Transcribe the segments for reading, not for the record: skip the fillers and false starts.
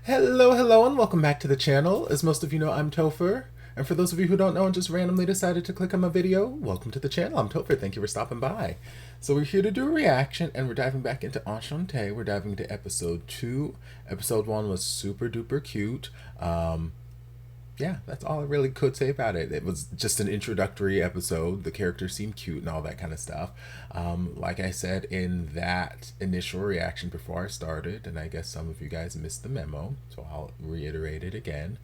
Hello, and welcome back to the channel. As most of you know, I'm Topher. And for those of you who don't know and just randomly decided to click on my video, welcome to the channel. I'm Topher. Thank you for stopping by. So we're here to do a reaction, and we're diving back into Enchanté. We're diving into episode 2. Episode 1 was super duper cute. Yeah, that's all I really could say about it. It was just an introductory episode. The characters seemed cute and all that kind of stuff. Like I said in that initial reaction before I started, and I guess some of you guys missed the memo, so I'll reiterate it again.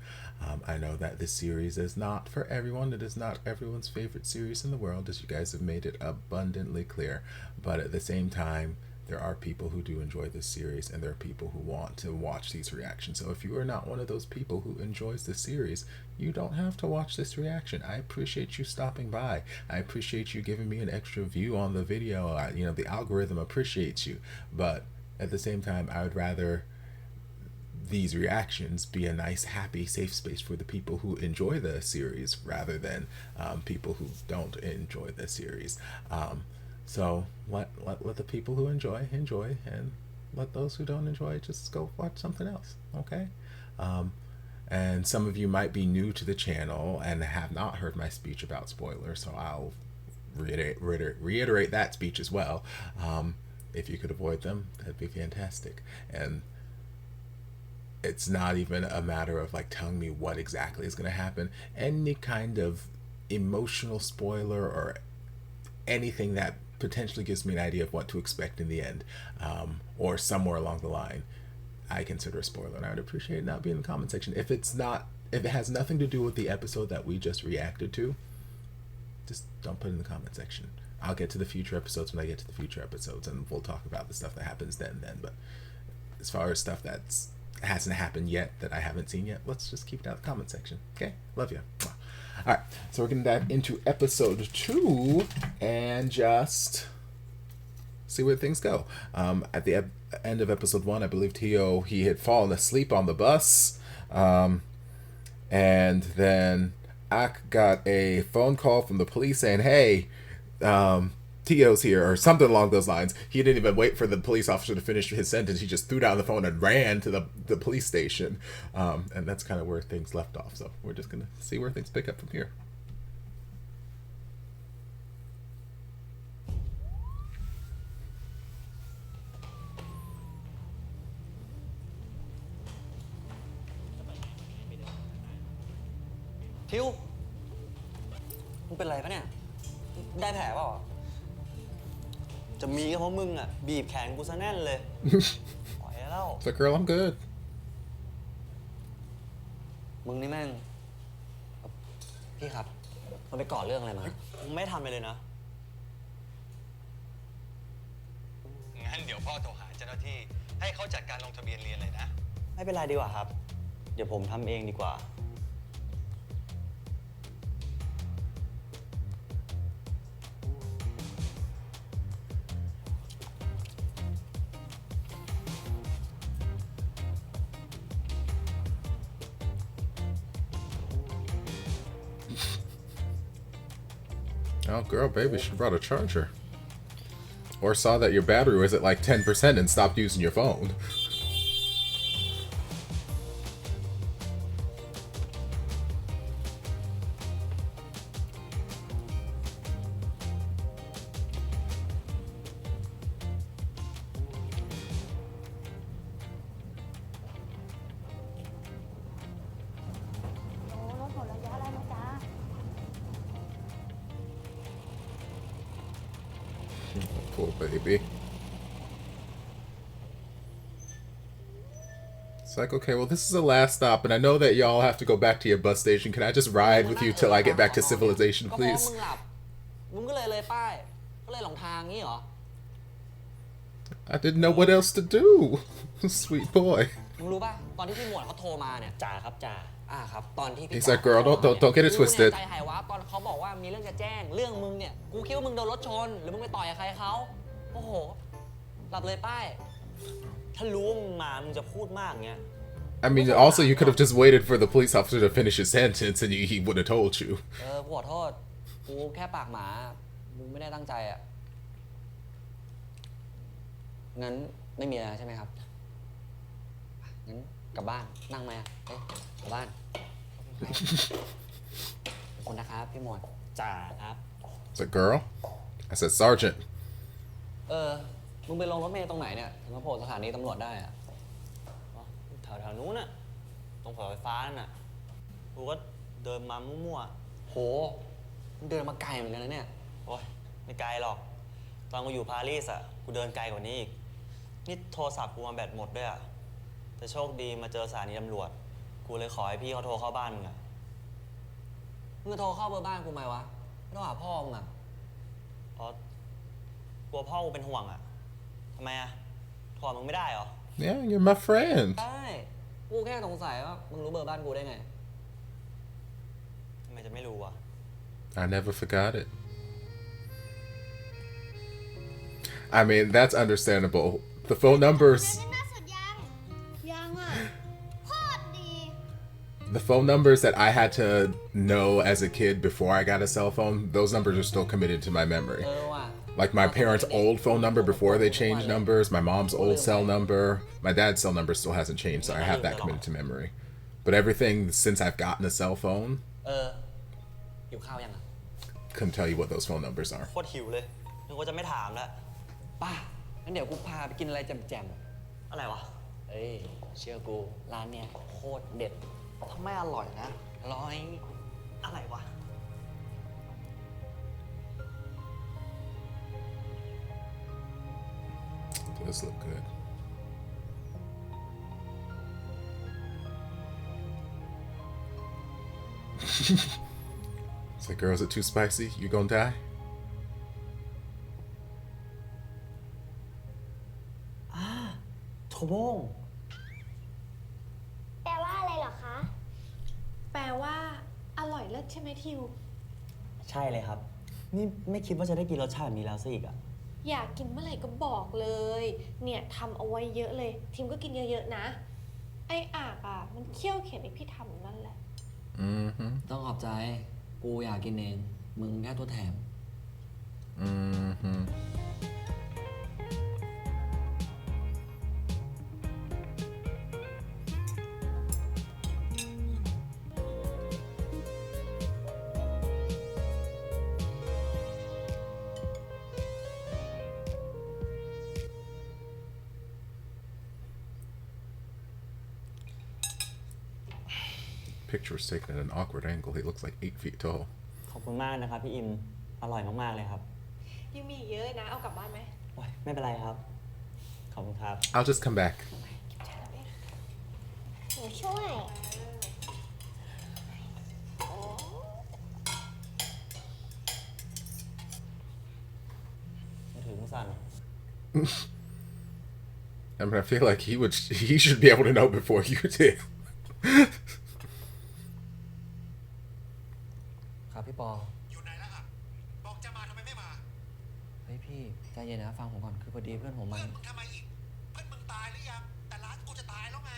I know that this series is not for everyone. It is not everyone's favorite series in the world, as you guys have made it abundantly clear. But at the same time, there are people who do enjoy this series, and there are people who want to watch these reactions. So if you are not one of those people who enjoys this series, you don't have to watch this reaction. I appreciate you stopping by. I appreciate you giving me an extra view on the video. The algorithm appreciates you. But at the same time, I would rather these reactions be a nice, happy, safe space for the people who enjoy the series rather than people who don't enjoy the series. So let the people who enjoy, and let those who don't enjoy just go watch something else, okay? And some of you might be new to the channel and have not heard my speech about spoilers, so I'll reiterate that speech as well. If you could avoid them, that'd be fantastic. And it's not even a matter of like telling me what exactly is going to happen. Any kind of emotional spoiler or anything that potentially gives me an idea of what to expect in the end, or somewhere along the line, I consider a spoiler, and I would appreciate it not being in the comment section. If it has nothing to do with the episode that we just reacted to, just don't put it in the comment section. I'll get to the future episodes when I get to the future episodes, and we'll talk about the stuff that happens then. But as far as stuff that hasn't happened yet, that I haven't seen yet, let's just keep it out of the comment section. Okay, love you. All right, so we're gonna dive into episode 2 and just see where things go. At the end of episode 1, I believe he had fallen asleep on the bus, and then Ak got a phone call from the police saying, "Hey, Tio's here," or something along those lines. He didn't even wait for the police officer to finish his sentence. He just threw down the phone and ran to the police station. And that's kind of where things left off. So we're just going to see where things pick up from here. Thiếu, มึงเป็นไรปะเนี่ย ได้แผลเปล่าจะมีก็เพราะมึงอ่ะบีบแขนกูซะแน่นเลยปล่อยแล้ว It's like, girl, I'm good. มึงนี่แม่งพี่ครับมันไปก่อเรื่องอะไรมามึงไม่ทำอะไรเลยนะงั้นเดี๋ยวพ่อโทรหาเจ้าหน้าที่ให้เขาจัดการลงทะเบียนเรียนเลยนะไม่เป็นไรดีกว่าครับเดี๋ยวผมทำเองดีกว่าOh, girl, baby, she brought a charger. Or saw that your battery was at like 10% and stopped using your phone. Poor baby. It's like, okay, well, this is the last stop, and I know that y'all have to go back to your bus station. Can I just ride with you till I get back to civilization, please? I didn't know what else to do. Sweet boy. He's like, girl, don't get it twisted. ตอนเขาบอกว่ามีเรื่องจะแจ้งเรื่องมึงเนี่ยกูคิดว่ามึงโดนรถชนหรือมึงไปต่อยกับใครเขาโอ้โหหลับเลยป้ายถ้ารู้ว่ามึงมามึงจะพูดมากเงี้ย I mean, also, you could have just waited for the police officer to finish his sentence, and he would have told you. กูขอโทษกูแค่ปากหมามึงไม่ได้ตั้งใจอ่ะงั้นไม่มีอะไรใช่ไหมครับงั้น กลับบ้านนั่งไหมเอ้ยกลับบ้านขอบคุณนะครับพี่หมวดจ่าครับ It's a girl. I said sergeant. มึงไปลงรถเมล์ตรงไหนเนี่ยถึงมาโผล่สถานีตำรวจได้อะแถวนู้นน่ะตรงเสาไฟฟ้านั่นน่ะกูก็เดินมามั่วๆโหมึงเดินมาไกลเหมือนกันนะเนี่ยโอ้ยไม่ไกลหรอกตอนกูอยู่ปารีสอะกูเดินไกลกว่านี้อีกนี่โทรศัพท์กูมาแบตหมดด้วยอะแต่โชคดีมาเจอสถานีตำรวจกูเลยขอให้พี่เขาโทรเข้าบ้านมึงอะมึงโทรเข้าเบอร์บ้านกูไหมวะไม่ต้องหาพ่อมึงอะอ๋อกลัวพ่อกูเป็นห่วงอะทำไมอะโทรมึงไม่ได้เหรอ Yeah, you're my friend. ได้กูแค่สงสัยว่ามึงรู้เบอร์บ้านกูได้ไงทำไมจะไม่รู้อะ I never forgot it. I mean, that's understandable. The phone numbers. ล่าสุดยังอ่ะโคตรดี The phone numbers that I had to know as a kid before I got a cell phone, those numbers are still committed to my memory. ว่ะ Like my parents' old phone number before they changed numbers, my mom's old cell number, my dad's cell number still hasn't changed, so I have that committed to memory. But everything since I've gotten a cell phone, หิวข้าวยังอะ couldn't tell you what those phone numbers are. โคตรหิวเลยนึกว่าจะไม่ถามแล้วป้างั้นเดี๋ยวกูพาไปกินอะไรแจ่มๆอะไรวะเอ้ยเชื่อกูร้านเนี้ยโคตรเด็ดถ้าไม่อร่อยนะร้อยอะไรวะ Does look good. It's like, girl, is it too spicy? You gonna die? โถโบ้ง แปลว่าอะไรเหรอคะ แปลว่าอร่อยเลิศใช่ไหมทิว ใช่เลยครับ นี่ไม่คิดว่าจะได้กินรสชาติแบบนี้แล้วซะอีกอะ อยากกินเมื่อไหร่ก็บอกเลย เนี่ยทำเอาไว้เยอะเลยทิมก็กินเยอะๆนะ ไอ้อากอ่ะมันเคี่ยวเข็นไอ้พี่ทำนั่นแหละ Mm-hmm. ต้องขอบใจกูอยากกินเองมึงแค่ตัวแถม Mm-hmm. Picture was taken at an awkward angle. He looks like 8 feet tall. ขอบคุณมากนะครับพี่อิมอร่อยมากๆเลยครับ ยังมีอีกเยอะนะ เอากลับบ้านไหม โอ้ยไม่เป็นไรครับขอบคุณครับ I'll just come back. หนูช่วย ถึงสั่น I mean, I feel like he should be able to know before you did. ครับพี่ปอ อยู่ไหนแล้วอ่ะ บอกจะมาทำไมไม่มา เฮ้ยพี่ใจเย็นนะฟังผมก่อนคือพอดีเพื่อนผมมั เพื่ น อนมึงทำไมอีก เพื่อนมึงตายหรือยัง แต่ร้านกูจะตายแล้วไง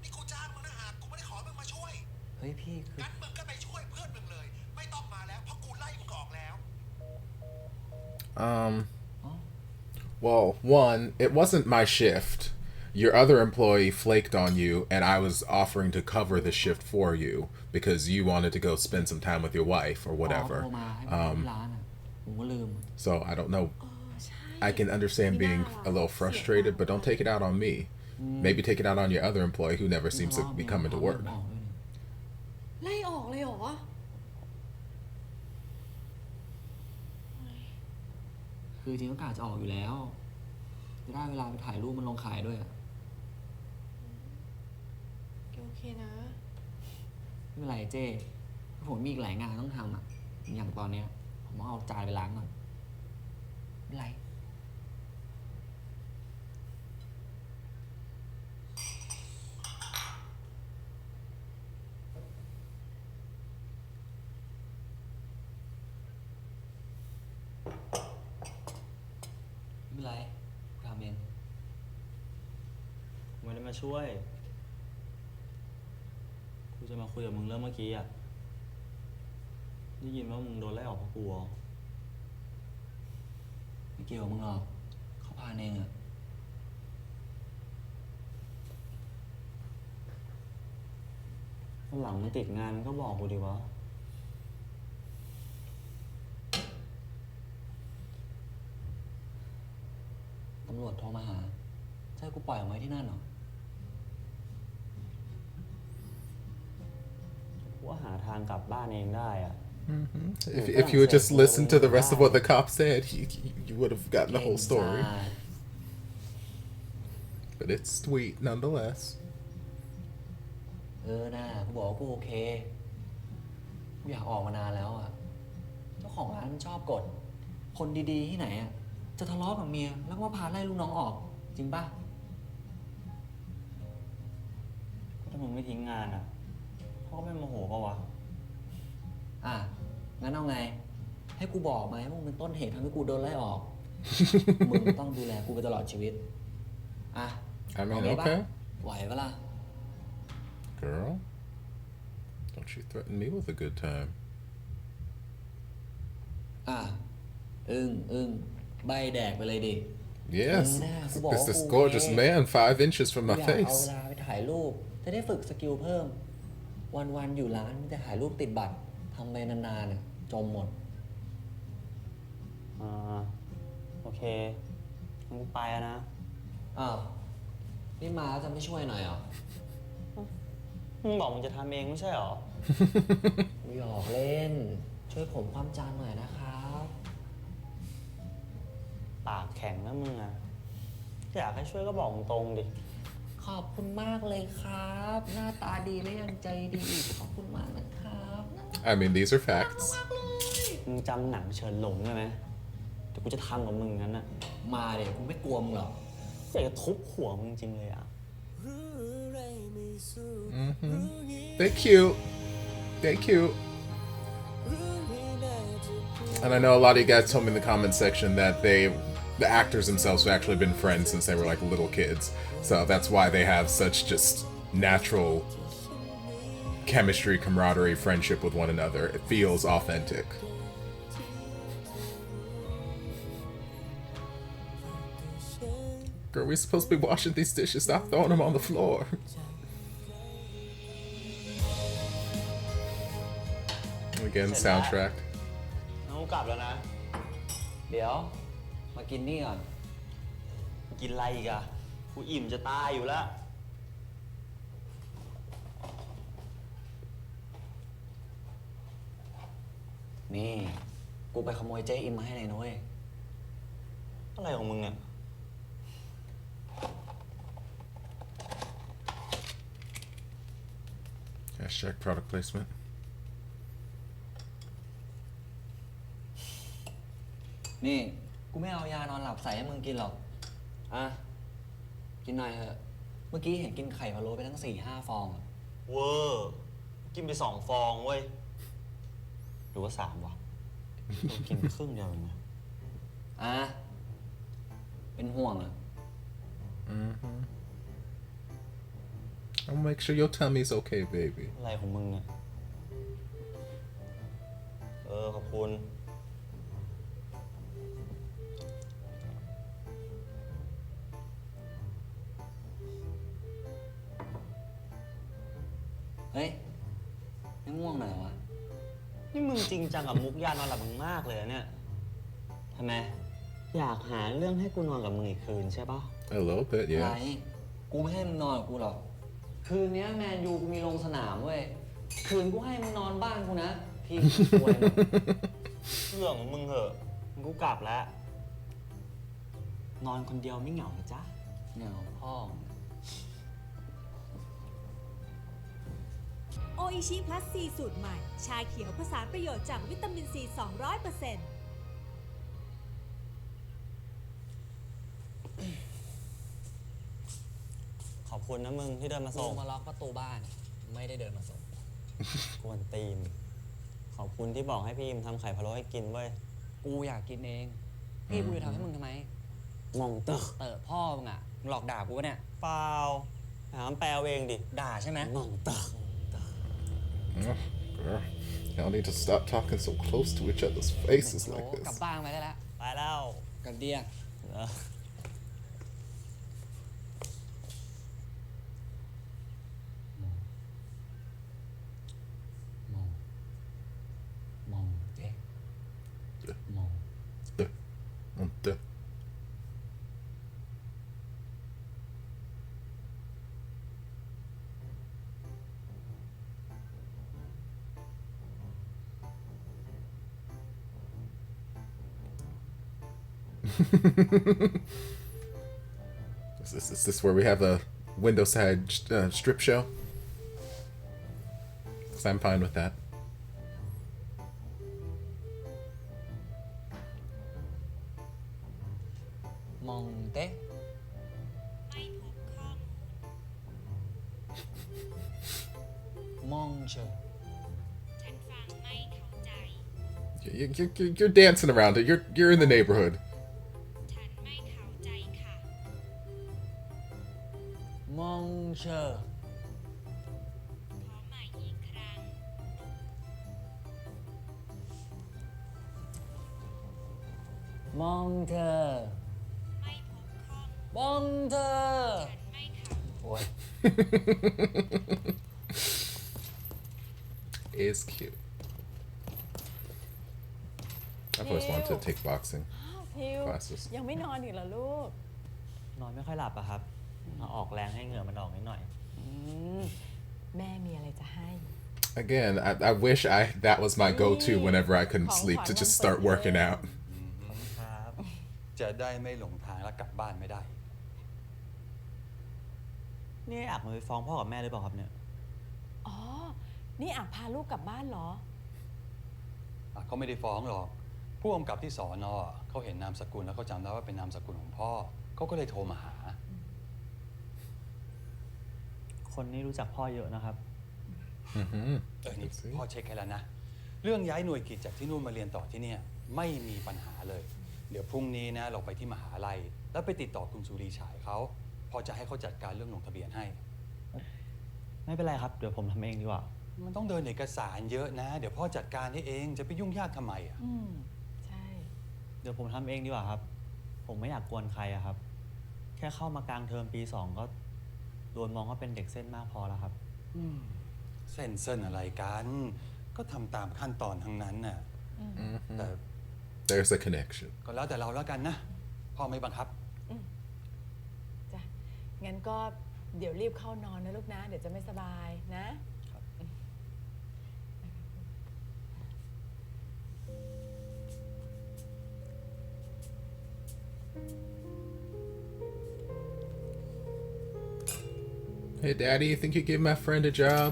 นี่กูจ้างมึงนะหากกูไม่ได้ขอมึงมาช่วย เฮ้ยพี่คือ งั้นมึงก็ไปช่วยเพื่อนมึงเลย ไม่ต้องมาแล้วเพราะกูไล่มึงออกแล้ว Well, one, it wasn't my shift. Your other employee flaked on you, and I was offering to cover the shift for you because you wanted to go spend some time with your wife or โท whatever. รมาให้ผมที่ร้านอ่ะผมก็ลืม So I don't know. ใช่ I can understand being a little frustrated, but don't take it out on me. Maybe take it out on your other employee who never seems to be coming to work. ไล่ออกเลยเหรอ คือจริงก็กะจะออกอยู่แล้วจะได้เวลาไปถ่ายรูปมันลงขายด้วยอะ โอเคนะ ไม่เป็นไรเจ้ผมมีอีกหลายงานต้องทำอ่ะอย่างตอนเนี้ยผมต้องเอาจานไปล้างก่อนไม่เป็นไรไม่เป็นไรทำเองไม่ได้มาช่วยกูจะมาคุยกับมึงเรื่องเมื่อกี้อ่ะได้ยินว่ามึงโดนไล่ออกเพราะกูเหรอไม่เกี่ยวกับมึงหรอกเขาพานเองอ่ะ วันหลังมันติดงานก็บอกกูดิวะตำรวจโทรมาหาจะให้กูปล่อยออกมาที่นั่นเหรอกูว่าหาทางกลับบ้านเองได้อะ If you would just listen to the rest of what the cop said, you would have gotten the whole story. But it's sweet nonetheless. น่ากูบอกว่ากูโอเคกูอยากออกมานานแล้วอ่ะเจ้าของร้านชอบกดคนดีๆที่ไหนอ่ะจะทะเลาะกับเมียแล้วก็มาพาไล่ลูกน้องออกจริงป่ะถ้ามึงไม่ทิ้งงานอ่ะพ่อไม่โมโหป่าวะงั้นเอาไงให้กูบอกไหมว่ามึงเป็นต้นเหตุทำให้กูโดนไล่ออก มึงต้องดูแลกูไปตลอดชีวิตI mean, okay. ไหวปะล่ะ Girl, don't you threaten me with a good time. ใบแดกไปเลยดิ Yes, it's this gorgeous man 5 inches from my อยากเอาเว face. ลาไปถ่ายรูปจะได้ฝึกสกิลเพิ่มวันๆอยู่ร้านแต่ถ่ายรูปติดบัตรทำไปนานๆจมหมดโอเคมึงไปนะนี่มาจะไม่ช่วยหน่อยเหรอมึงบอกมึงจะทำเองไม่ใช่เหรอกูหยอกเล่นช่วยผมความจานหน่อยนะครับปากแข็งนะมึงอยากให้ช่วยก็บอกตรงดิขอบคุณมากเลยครับหน้าตาดีและยังใจดีขอบคุณมากนะครับ I mean, these are facts. มึงจำหนังเชิญหลงได้ไหมแต่กูจะทำกับมึงงั้นน่ะมาเดี๋ยวกูไม่กลัวมึงหรอกอยากจะทุบหัวมึงจริงเลยThey're cute. They're cute. And I know a lot of you guys told me in the comment section that the actors themselves have actually been friends since they were like little kids. So that's why they have such just natural chemistry, camaraderie, friendship with one another. It feels authentic. Girl, we're supposed to be washing these dishes. Stop throwing them on the floor. Again, soundtrack. น้องกลับแล้วนะเดี๋ยวมากินนี่ก่อนกินอะไรอีกอะกูอิ่มจะตายอยู่แล้วนี่กูไปขโมยเจ๊อิมมาให้เลยนุ้ยอะไรของมึงเนี่ยHashtag product placement. นี่กูไม่เอายานอนหลับใส่ให้มึงกินหรอกกินหน่อยเถอะเมื่อกี้เห็นกินไข่พะโล้ไปทั้ง 4-5 ฟองเวอร์กินไป2 ฟองเว้ยหรือว่า3วะกินครึ่งเดียวเองนะเป็นห่วงI'll make sure your tummy's okay, baby. อะไรของมึงเนี่ยขอบคุณเฮ้ยไม่ง่วงหน่อยวะนี่มึงจริงจังกับมุกยานอนหลับมึงมากเลยเนี่ยทำไมอยากหาเรื่องให้กูนอนกับมึงอีกคืนใช่ปะ A little bit, ไร yeah. กูไม่ให้มึงนอนกับกูหรอกคืนนี้แมนยูกูมีลงสนามเว้ยคืนกูให้มึงนอนบ้านกูนะทีมกูป่วยเรื่องของมึงเหอะมึงกูกลับแล้วนอนคนเดียวไม่เหงาเหรอจ๊ะเหงาพ่อโออิชิพลัสซีสูตรใหม่ชาเขียวผสานประโยชน์จากวิตามินซี 200%ขอบคุณนะมึงที่เดินมาส่งมาล็อกประตูบ้านไม่ได้เดินมาส่งกวนตีนขอบคุณที่บอกให้พี่อิมทำไข่พะโล้ให้กินเว้ยกูอยากกินเองพี่กูจะทำให้มึงทำไมมองเตอะพ่อมึงอะหลอกด่ากูเนี่ยเปล่าหาแปลเองดิด่าใช่ไหมมองเตอะ Girl, y'all need to stop talking so close to each other's faces like กลับ this. บ้านไปได้แล้วไปแล้วกันเดีย Is this where we have a window side strip show? Because I'm fine with that. มองเต้ ไม่พบข้อมูล มองเชอ ฉันฟังไม่เข้าใจ You're dancing around it. You're in the neighborhood. ฉันไม่เข้าใจค่ะ มองเชอ ขอใหม่อีกครั้ง มองเธอ ไม่พบข้อมูล มองเธอ ฉันไม่เข้า โอ้ย Is cute. I've always wanted to take boxing ทิว classes. ยังไม่นอนอีกเหรอลูก นอนไม่ค่อยหลับอะครับเอาออกแรงให้เหงื่อมันออกนิดหน่อย แม่มีอะไรจะให้ Again, I wish that was my go-to whenever I couldn't sleep to just start working out. ครับ จะได้ไม่หลงทางแล้วกลับบ้านไม่ได้ นี่อยากมาไปฟ้องพ่อกับแม่หรือเปล่าครับเนี่ย อ๋อ นี่อาจพาลูกกลับบ้านเหรอ เขาไม่ได้ฟ้องหรอก ผู้กำกับที่สอนอเขาเห็นนามสกุลแล้วเขาจำได้ว่าเป็นนามสกุลของพ่อ เขาก็เลยโทรมาหา คนนี้รู้จักพ่อเยอะนะครับ Mm-hmm. นี่พ่อเช็คให้แล้วนะ เรื่องย้ายหน่วยกิจจากที่นู่นมาเรียนต่อที่เนี่ยไม่มีปัญหาเลย เดี๋ยวพรุ่งนี้นะเราไปที่มหาลัย แล้วไปติดต่อคุณสุรีฉายเขาพอจะให้เขาจัดการเรื่องลงทะเบียนให้ ไม่เป็นไรครับ เดี๋ยวผมทำเองดีกว่า มันต้องเดินเอกสารเยอะนะ เดี๋ยวพ่อจัดการให้เองจะไปยุ่งยากทำไมอ่ะ อืม ใช่ เดี๋ยวผมทำเองดีกว่าครับ ผมไม่อยากกวนใครอะครับ แค่เข้ามากลางเทอมปี 2 ก็โดนมองว่าเป็นเด็กเส้นมากพอแล้วครับ เส้นอะไรกัน ก็ทำตามขั้นตอนทั้งนั้นน่ะ Mm-hmm. แต่ There's a connection. ก็แล้วแต่เราแล้วกันนะ พ่อไม่บังคับ จ้ะ งั้นก็เดี๋ยวรีบเข้านอนนะลูกนะ เดี๋ยวจะไม่สบายนะ Hey, Daddy, you think you give my friend a job?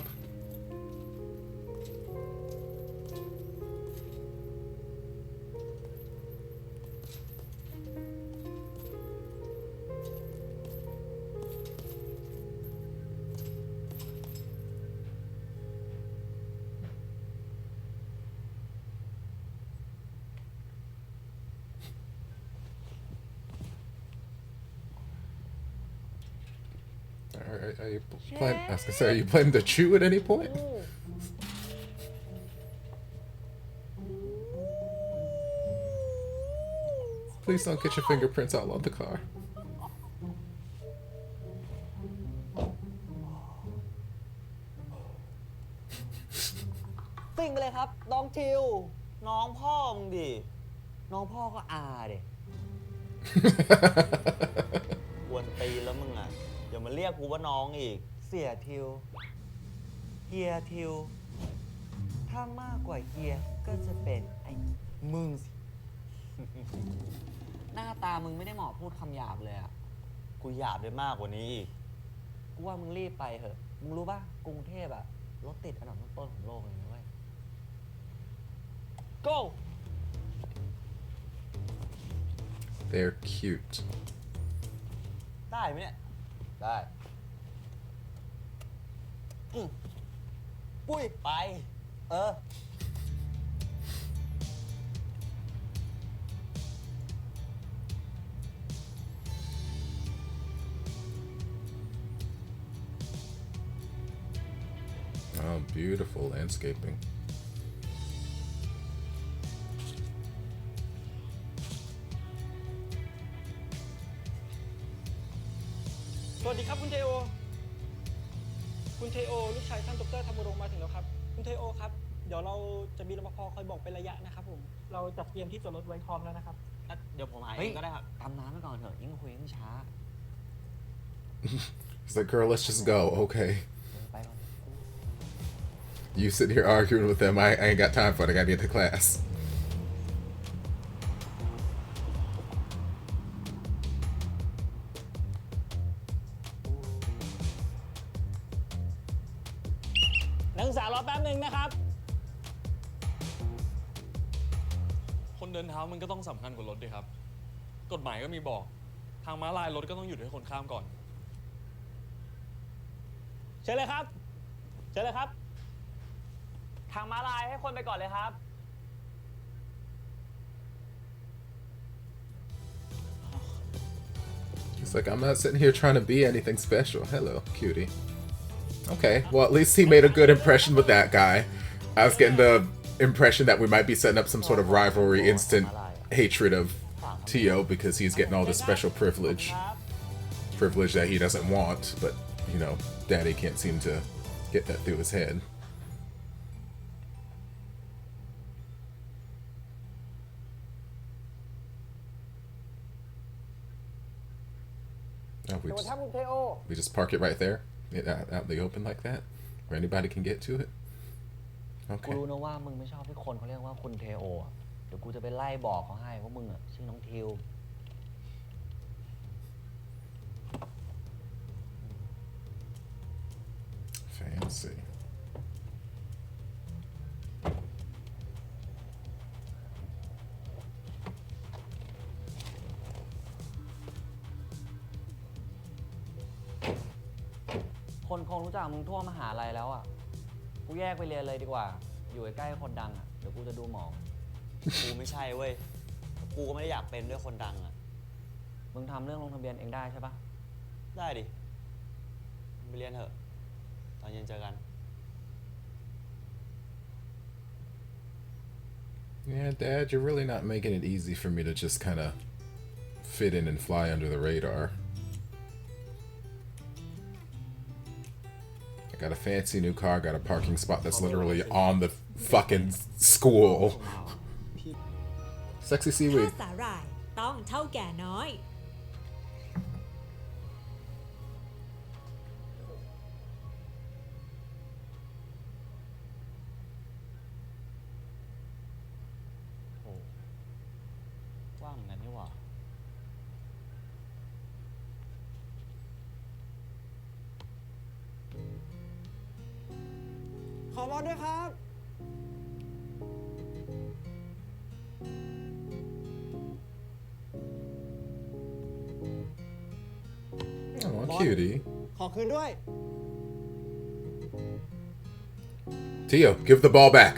Are you planning? I was gonna say, are you planning to chew at any point? Please don't get your fingerprints all on the car. ติ่งไปเลยครับ น้องทิว น้องพ่อมึงดิ น้องพ่อก็อาเด็กกวนตีนแล้วมึงอ่ะ อย่ามาเรียกกูว่าน้องอีก เสียทิว เฮียทิว ถ้ามากกว่าเฮียก็จะเป็นไอ้มึงสิ หน้าตามึงไม่ได้เหมาะพูดคำหยาบเลยอ่ะ กูหยาบได้มากกว่านี้อีก กูว่ามึงรีบไปเถอะ มึงรู้ป่ะ กรุงเทพอะรถติดอันดับต้นๆของโลกเลยนะเว้ย go They're cute. ได้ไหมเนี่ย ได้ปุ้ย ไป เออ Oh, beautiful landscaping. สวัสดีครับคุณเทโอ คุณเทโอลูกชายท่านดรธรรมรงค์มาถึงแล้วครับ คุณเทโอครับ เดี๋ยวเราจะมีรปภคอยบอกเป็นระยะนะครับผม เราจัดเตรียมที่จอดรถไว้พร้อมแล้วนะครับ เดี๋ยวผมหาเองก็ได้ครับตามน้ำไปก่อนเถอะ ยิ่งคุยยิ่งช้า He's like, girl, let's just go. Okay. ไปก่อน You sit here arguing with them. I ain't got time for it. I gotta get to class. นักศึกษารอแป๊บหนึ่งนะครับ คนเดินเท้ามันก็ต้องสำคัญกว่ารถดิครับ กฎหมายก็มีบอก ทางม้าลายรถก็ต้องหยุดให้คนข้ามก่อน เชิญเลยครับ เชิญเลยครับ ทางม้าลายให้คนไปก่อนเลยครับ He's like, I'm not sitting here trying to be anything special. Hello, cutie. Okay, well, at least he made a good impression with that guy. I was getting the impression that we might be setting up some sort of rivalry, instant hatred of Tio because he's getting all this special privilege that he doesn't want, but, you know, Daddy can't seem to get that through his head. Oh, we just park it right there, out in the open like that, where anybody can get to it. กู Okay. รู้นะว่ามึงไม่ชอบที่คนเขาเรียกว่าคุณเทโออะเดี๋ยวกูจะไปไล่บอกเขาให้ว่ามึงอ่ะชื่อน้องทิว Fancy. คนคงรู้จักมึงทั่วมหาลัยแล้วอ่ะ กูแยกไปเรียนเลยดีกว่า อยู่ใกล้ๆคนดังอ่ะ เดี๋ยวกูจะดูหมอง กูไม่ใช่เว้ย กูก็ไม่ได้อยากเป็นด้วยคนดังอ่ะ มึงทำเรื่องลงทะเบียนเองได้ใช่ปะได้ดิมึงไปเรียนเถอะ ตอนเย็นเจอกัน Yeah, Dad, you're really not making it easy for me to just kind of fit in and fly under the radar. I got a fancy new car, got a parking spot that's literally on the fucking school. Sexy ถ้า seaweed. สาหร่ายต้องเท่าแก่น้อย โอ้ว่างเหมือนกันนี่หว่า ขอบอลด้วยครับ Oh, cutie. ขอคืนด้วย Tio, give the ball back.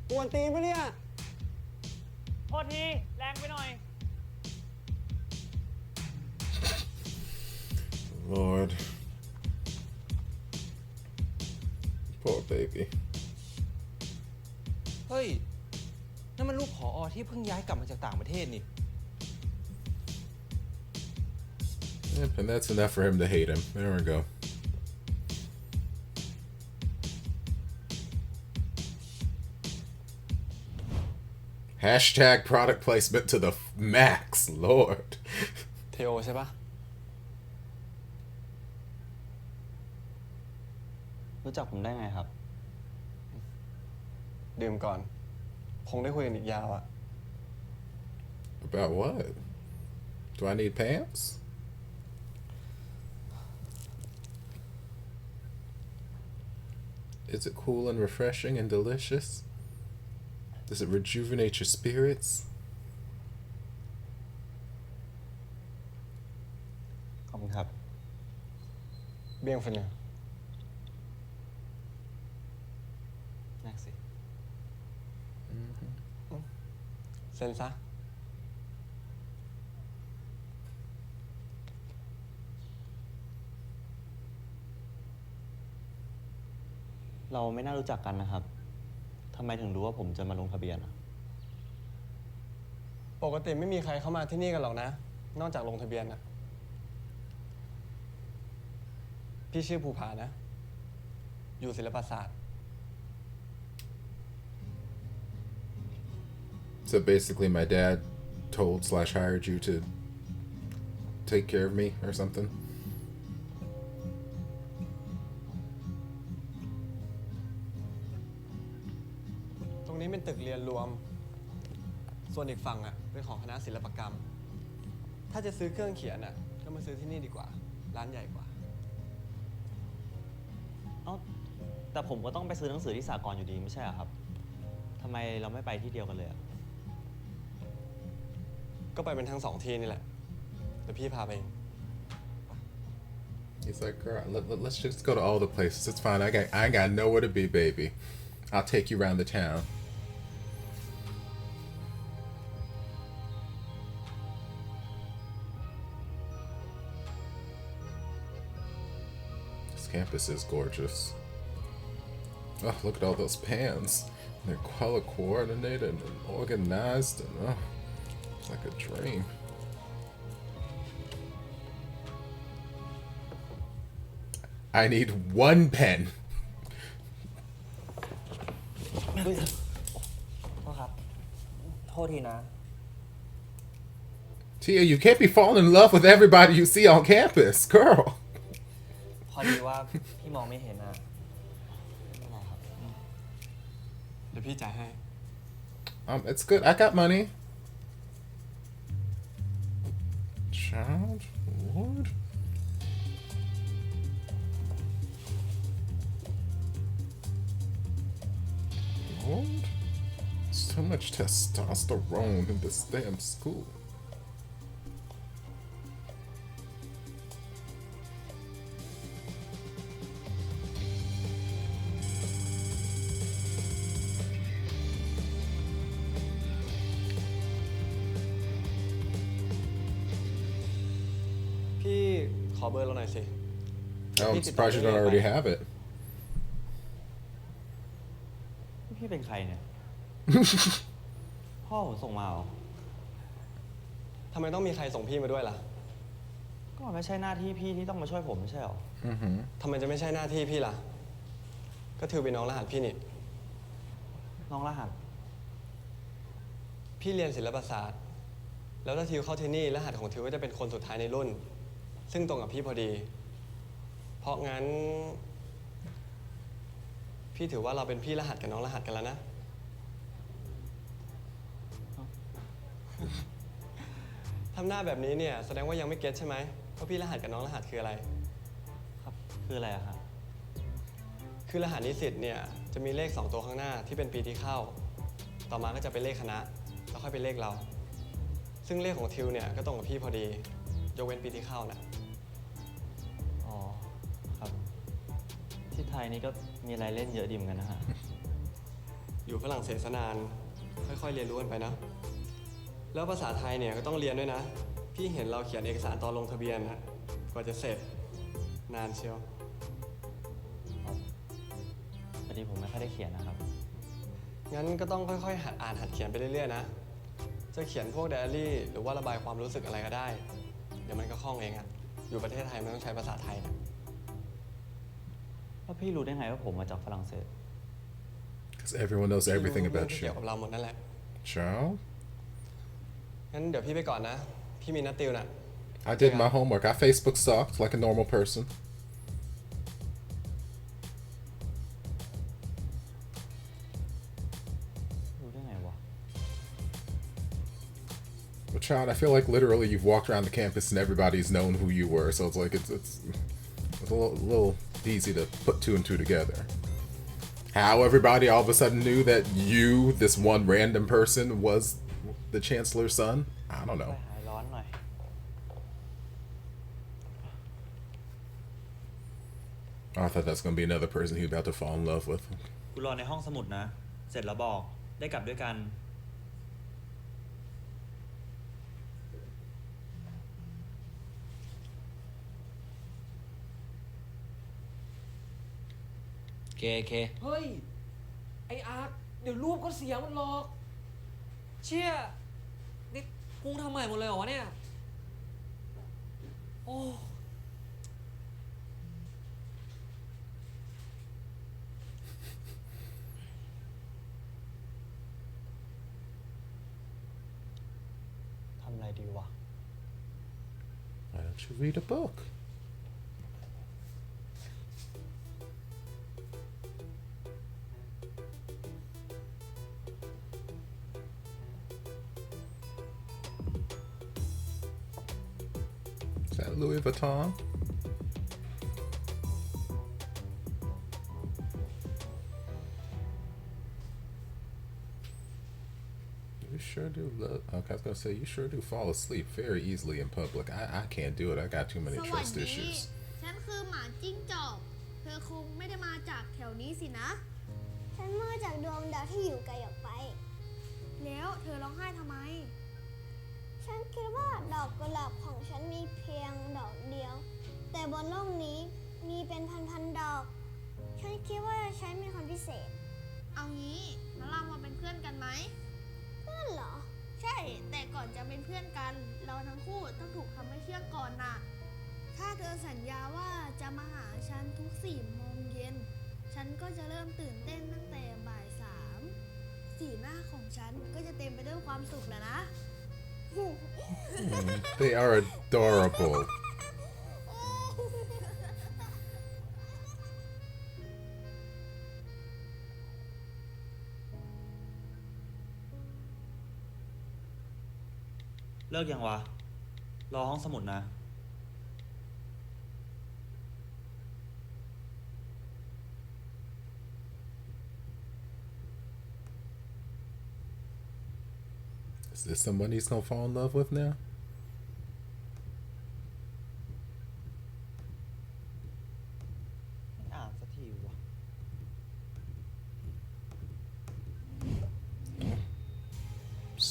กวนตีนปะเนี่ย โทษที แรงไปหน่อย Lord. Poor baby. เฮ้ย นั่นมันลูกผอ.ที่เพิ่งย้ายกลับมาจากต่างประเทศนี่ Yep, and that's enough for him to hate him. There we go. Hashtag product placement to the max, Lord. เทโอใช่ปะ รู้จักผมได้ไงครับ ดื่มก่อน คงได้คุยกันอีกยาวอะ About what? Do I need pants? Is it cool and refreshing and delicious? Does it rejuvenate your spirits? ขอบคุณครับ เบี้ยงฟันเนี่ย นั่งสิ เซ็นซะ เราไม่น่ารู้จักกันนะครับ ทำไมถึงรู้ว่าผมจะมาลงทะเบียนอะ ปกติไม่มีใครเข้ามาที่นี่กันหรอกนะ นอกจากลงทะเบียนอะพี่ชื่อภูผานะ อยู่ศิลปศาสตร์ So basically my dad told/hired you to take care of me or something? เป็นตึกเรียนรวม ส่วนอีกฝั่งอ่ะเป็นของคณะศิลปกรรม ถ้าจะซื้อเครื่องเขียนอ่ะก็มาซื้อที่นี่ดีกว่า ร้านใหญ่กว่า เอ้าแต่ผมก็ต้องไปซื้อหนังสือที่สากลอยู่ดีไม่ใช่เหรอครับทำไมเราไม่ไปที่เดียวกันเลยอะ ก็ไปเป็นทั้งสองที่นี่แหละเดี๋ยวพี่พาไปเอง He's like, girl, let's just go to all the places. It's fine. I ain't got nowhere to be, baby. I'll take you around the town. This campus is gorgeous. Oh, look at all those pans. They're color coordinated and organized, and oh, it's like a dream. I need one pen. โทษครับ โทษทีนะ Tia, you can't be falling in love with everybody you see on campus, girl. พอดีว่าพี่มองไม่เห็นนะไม่เป็นไรครับ เดี๋ยวพี่จ่ายให้ It's good. I got money. Child, Lord. Lord. So much testosterone in this damn school. Call เบอร์เราหน่อยสิ Oh, I'm surprised you don't already have it. พี่เป็นใครเนี่ย พ่อผมส่งมาเหรอ ทำไมต้องมีใครส่งพี่มาด้วยล่ะ ก็มันไม่ใช่หน้าที่พี่ที่ต้องมาช่วยผมไม่ใช่เหรอ ทำไมจะไม่ใช่หน้าที่พี่ล่ะ ก็ถือเป็นน้องรหัสพี่นี่ น้องรหัส พี่เรียนศิลปศาสตร์ แล้วถ้าทิวเข้าที่นี่รหัสของทิวก็จะเป็นคนสุดท้ายในรุ่น ซึ่งตรงกับพี่พอดี เพราะงั้น พี่ถือว่าเราเป็นพี่รหัสกับน้องรหัสกันแล้วนะ ทำหน้าแบบนี้เนี่ยแสดงว่ายังไม่เก็ตใช่ไหมว่าพี่รหัสกับน้องรหัสคืออะไร ครับ คืออะไรอะครับ คือรหัสนิสิตเนี่ยจะมีเลข2ตัวข้างหน้าที่เป็นปีที่เข้า ต่อมาก็จะเป็นเลขคณะแล้วค่อยเป็นเลขเรา ซึ่งเลขของทิวเนี่ยก็ตรงกับพี่พอดียกเว้นปีที่เข้านะ อ๋อ ครับ ที่ไทยนี่ก็มีอะไรเล่นเยอะดีเหมือนกันนะฮะ อยู่ฝรั่งเศสนานค่อยๆเรียนรู้กันไปนะ แล้วภาษาไทยเนี่ยก็ต้องเรียนด้วยนะ พี่เห็นเราเขียนเอกสารตอนลงทะเบียนนะกว่าจะเสร็จนานเชียว พอดีผมไม่ค่อยได้เขียนนะครับ งั้นก็ต้องค่อยๆหัดอ่านหัดเขียนไปเรื่อยๆนะ จะเขียนพวกไดอารี่หรือว่าระบายความรู้สึกอะไรก็ได้ เดี๋ยวมันก็คล่องเองอะอยู่ประเทศไทยมันต้องใช้ภาษาไทยนะ แล้วพี่รู้ได้ไงว่าผมมาจากฝรั่งเศส Because everyone knows everything เรื่อง about ที่เกี่ you. ยวกับเราหมดนั่นแหละ Child. งั้นเดี๋ยวพี่ไปก่อนนะ พี่มีนัดติวน่ะ I did my homework. I Facebook stalked like a normal person. รู้ได้ไงวะ But child, I feel like literally you've walked around the campus and everybody's known who you were, so it's like it's a little easy to put two and two together. How everybody all of a sudden knew that you, this one random person, was the chancellor's son? I don't ไป know. หายร้อนหน่อย Oh, I thought that's gonna be another person he's about to fall in love with. กูรอในห้องสมุดนะ เสร็จแล้วบอก ได้กลับด้วยกัน เค เฮ้ย ไออาร์คเดี๋ยวรูปก็เสียมันหรอก เชี่ยนี่พุงทำใหม่หมดเลยเหรอวะเนี่ย โอ้ ทำอะไรดีวะ Why don't you read a book? Is that Louis Vuitton? You sure do love. Okay, I was gonna say you sure do fall asleep very easily in public. I can't do it. I got too many สวัส trust ดี issues. ฉันคือหมาจิ้งจอกเธอคงไม่ได้มาจากแถวนี้สินะ ฉันมาจากดวงดาวที่อยู่ไกลออกไป แล้วเธอร้องไห้ทำไม ฉันคิดว่าดอกกุหลาบของฉันมีเพียงดอกเดียว แต่บนโลกนี้มีเป็นพันๆดอก ฉันคิดว่าฉันเป็นคนพิเศษ เอางี้แล้วเรามาเป็นเพื่อนกันไหม เพื่อนเหรอ ใช่ แต่ก่อนจะเป็นเพื่อนกัน เราทั้งคู่ต้องถูกทำให้เชื่อก่อนน่ะ ถ้าเธอสัญญาว่าจะมาหาฉันทุก4 โมงเย็น ฉันก็จะเริ่มตื่นเต้นตั้งแต่บ่าย 3 สีหน้าของฉันก็จะเต็มไปด้วยความสุขแล้วนะ They are adorable.เลิกยังวะ รอห้องสมุดนะ Is this someone he's gonna fall in love with now?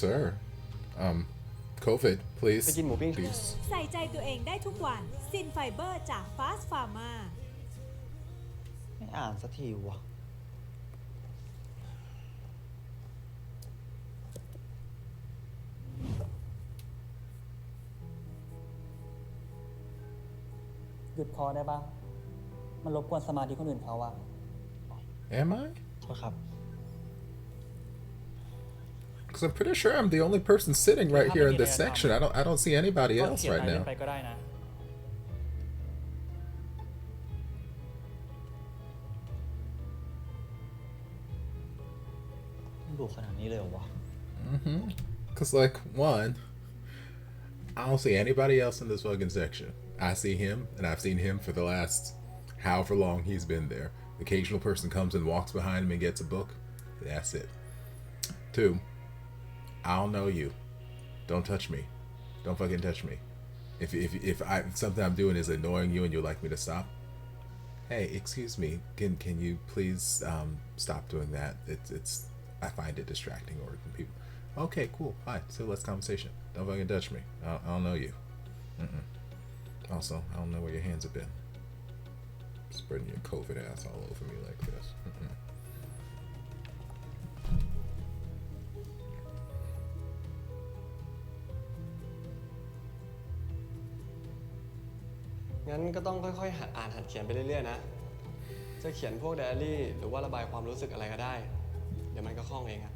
Sir, COVID, please. ไปกินหมูปิ้ง Please. ใส่ใจตัวเองได้ทุกวันซินไฟเบอร์จาก Fast Pharma ไม่อ่านสักทีวะ หยุดพอได้ปะมันรบกวนสมาธิคนอื่นเขาอะ Am I? โทษครับ Because I'm pretty sure I'm the only person sitting right here in this section. I don't see anybody ก็ else เขียน right อะไร now. ไปก็ได้นะ ดูขนาดนี้เลยเหรอวะ Because, like, one, I don't see anybody else in this fucking section. I see him, and I've seen him for the last however long he's been there. The occasional person comes and walks behind him and gets a book. That's it. Two, I don't know you. Don't touch me. Don't fucking touch me. If something I'm doing is annoying you and you'd like me to stop, hey, excuse me, can you please stop doing that? It's I find it distracting or people. Okay, cool, fine. So let's conversation. Don't fucking touch me. I don't know you. Also, I don't know where your hands have been. Spreading your COVID ass all over me like this. งั้นก็ต้องค่อยๆหัดอ่านหัดเขียนไปเรื่อยๆนะ จะเขียนพวกไดอารี่หรือว่าระบายความรู้สึกอะไรก็ได้ เดี๋ยวมันก็คล่องเองอะ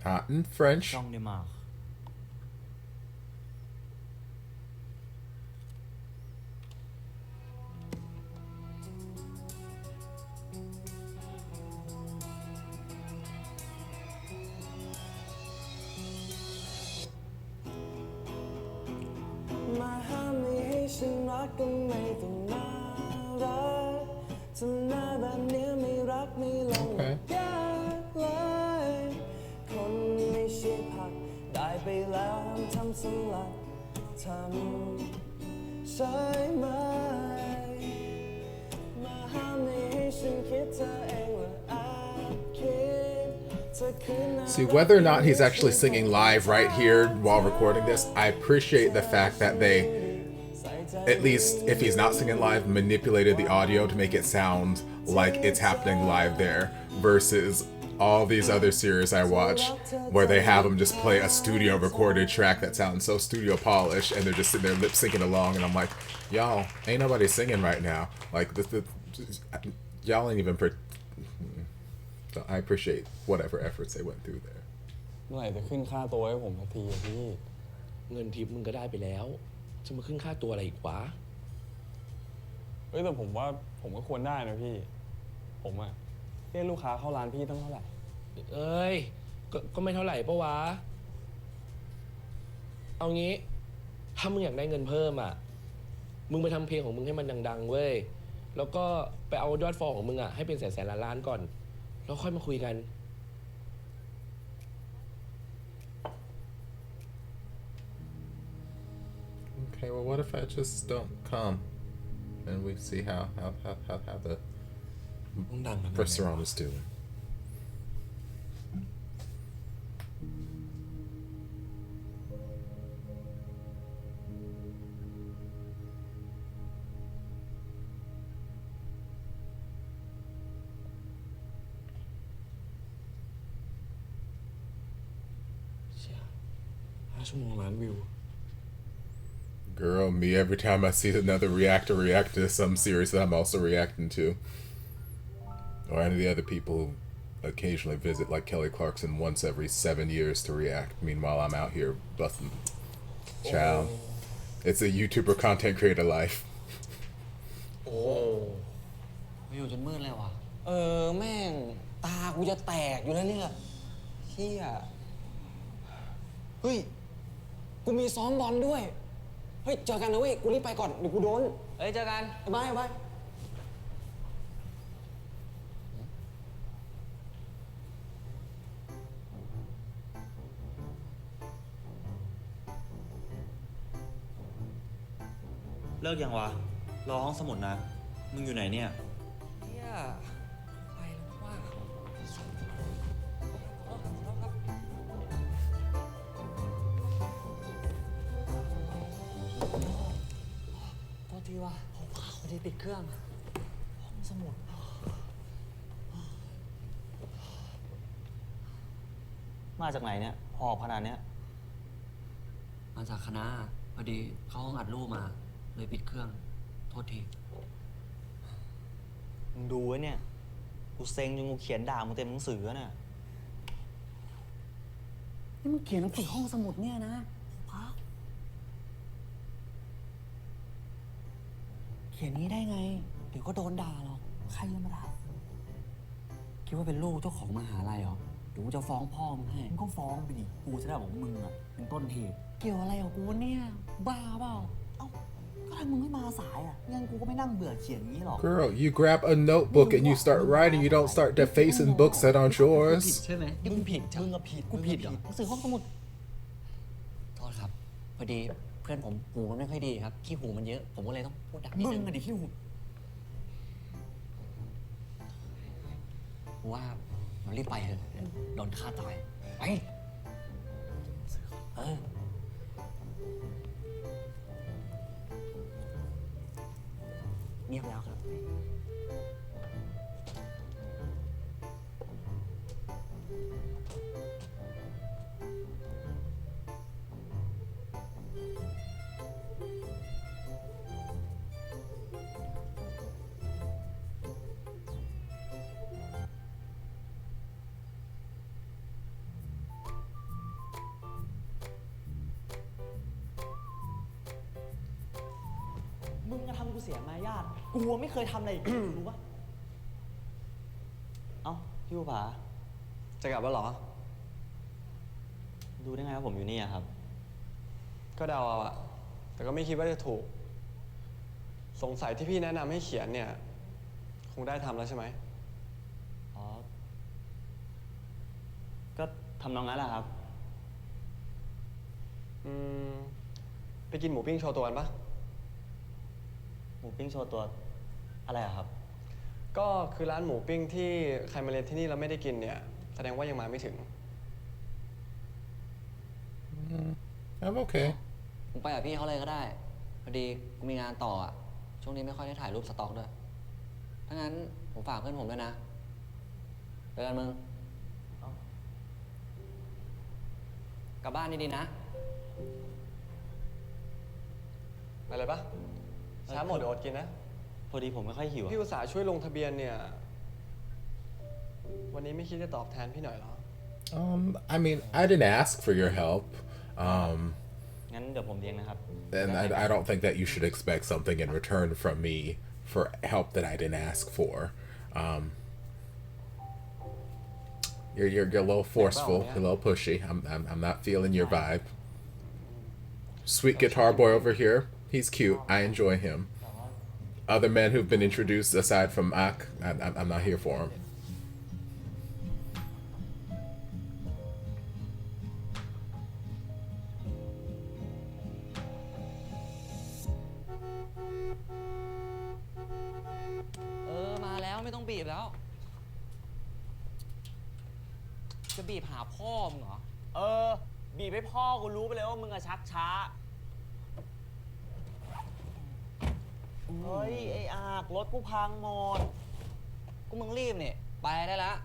Hot in French. ช่องเดมาร์ มาห้ามไม่ให้ฉันรักก็ไม่ต้องน่ารักทำหน้าแบบนี้ไม่รักไม่ลงยากเลยคนไม่ใช่ผักได้ไปแล้วทำสลัดทำใช่ไหมมาห้ามไม่ให้ฉันคิดเธอเองว่าอาจคิดเธอคือน่ารัก See, whether or not he's actually singing live right here while recording this, I appreciate the fact that they, at least if he's not singing live, manipulated the audio to make it sound like it's happening live there, versus all these other series I watch where they have them just play a studio recorded track that sounds so studio polished and they're just sitting there lip syncing along, and I'm like, y'all, ain't nobody singing right now. Like, y'all ain't even... So I appreciate whatever efforts they went through there. เมื่อไหร่จะขึ้นค่าตัวให้ผมสักทีอะพี่ เงินทิปมึงก็ได้ไปแล้วจะมาขึ้นค่าตัวอะไรอีกวะ เฮ้ยแต่ผมว่าผมก็ควรได้นะพี่ ผมอะ เรียกลูกค้าเข้าร้านพี่ต้องเท่าไหร่ เอ้ยก็ไม่เท่าไหร่ปะวะ เอางี้ ถ้ามึงอยากได้เงินเพิ่มอ่ะ มึงไปทำเพลงของมึงให้มันดังๆเว้ย แล้วก็ไปเอายอดฟอลของมึงอ่ะให้เป็นแสนล้านก่อน แล้วค่อยมาคุยกัน Okay, well, what if I just don't come and we see how the restaurant is doing? Girl, me every time I see another reactor reacting to some series that I'm also reacting to. Or any of the other people who occasionally visit, like Kelly Clarkson, once every 7 years to react. Meanwhile, I'm out here busting. Child. It's a YouTuber content creator life. โอ้อยู่จนมืดเลยว่ะ แม่ง ตากูจะแตกอยู่แล้วเนี่ยเชี่ยเฮ้ย กูมีซ้อมบอลด้วย เฮ้ย เจอกันนะเว้ย กูรีบไปก่อน เดี๋ยวกูโดน เฮ้ย เจอกันบ๊ายบาย เลิกยังวะ รอห้องสมุดนะ มึงอยู่ไหนเนี่ย เชี่ยไปแล้วว่าโทษทีว่ะพอดีติดเครื่อง ห้องสมุด มาจากไหนเนี่ย หอบขนาดเนี้ย มาจากคณะพอดีเข้าห้องอัดรูปมา เลยปิดเครื่อง โทษที มึงดูไว้เนี่ย กูเซ็งจนกูเขียนด่ามึงเต็มหนังสือน่ะ นี่มึงเขียนหนังสือห้องสมุดเนี่ยนะเขียนนี้ได้ไง เดี๋ยวก็โดนด่าหรอก ใครจะมาด่า คิดว่าเป็นลูกเจ้าของมหาลัยเหรอเดี๋ยวกูจะฟ้องพ่อมึงให้มึงก็ฟ้องไปดิ กูจะได้บอกมึงอ่ะเป็นต้นเหตุ เกี่ยวอะไรกับกูเนี่ย บ้าเปล่า เอ้า ก็ถ้ามึงไม่มาสายอ่ะงั้นกูก็ไม่นั่งเบื่อเขียนอย่างนี้หรอก Girl, you grab a notebook and you start writing. You don't start defacing books that aren't ผิด yours. ใช่ไหมที่มึงผิดมึงก็ผิดกูผิดเหรอหนังสือห้องสมุดโทษครับพอดีเพื่อนผมหูมันไม่ค่อยดีครับขี้หูมันเยอะผมก็เลยต้องพูดดังนิดนึงมึงอะดิขี้หูว่าเรารีบไปเถอะโดนฆ่าตายไปเงียบแล้วครับมึงจะทำกูเสียมารยาทกูไม่เคยทำอะไรอีก รู้ปะเอ้าพี่ภูผา จะกลับแล้วเหรอ ดูได้ไงว่าผมอยู่นี่อะครับ ก็เดาเอาอะแต่ก็ไม่คิดว่าจะถูก สงสัยที่พี่แนะนำให้เขียนเนี่ย คงได้ทำแล้วใช่ไหม อ๋อ ก็ทำนองนั้นแหละครับ ไปกินหมูปิ้งโชว์ตัวกันปะ หมูปิ้งโชว์ตัวอะไรอะครับ ก็คือร้านหมูปิ้งที่ใครมาเรียนที่นี่แล้วไม่ได้กินเนี่ย แสดงว่ายังมาไม่ถึง I'm okay. ผมไปกับพี่เขาเลยก็ได้พอดีกูมีงานต่ออ่ะช่วงนี้ไม่ค่อยได้ถ่ายรูปสต็อกด้วยถ้างั้นผมฝากเพื่อนผมด้วยนะเจอกันมึงกลับบ้านดีๆนะ อะไรปะช้าหมดเดี๋ยวอดกินนะ พอดีผมไม่ค่อยหิว พี่อุตส่าห์ช่วยลงทะเบียนเนี่ย วันนี้ไม่คิดจะตอบแทนพี่หน่อยเหรอ I mean, I didn't ask for your help. งั้นเดี๋ยวผมเลี้ยงนะครับ And I don't think that you should expect something in return from me for help that I didn't ask for. You're a little forceful, you're a little pushy. I'm not feeling your vibe. Sweet guitar boy over here, he's cute. I enjoy him. Other men who've been introduced aside from Ak, I'm not here for him. มาแล้วไม่ต้องบีบแล้ว จะบีบหาพ่อมึงเหรอ บีบให้พ่อกูรู้ไปเลยว่ามึงอะชักช้า เฮ้ย ไอ้อากรถกูพังหมด กูมึงรีบเนี่ยไปได้แล้ว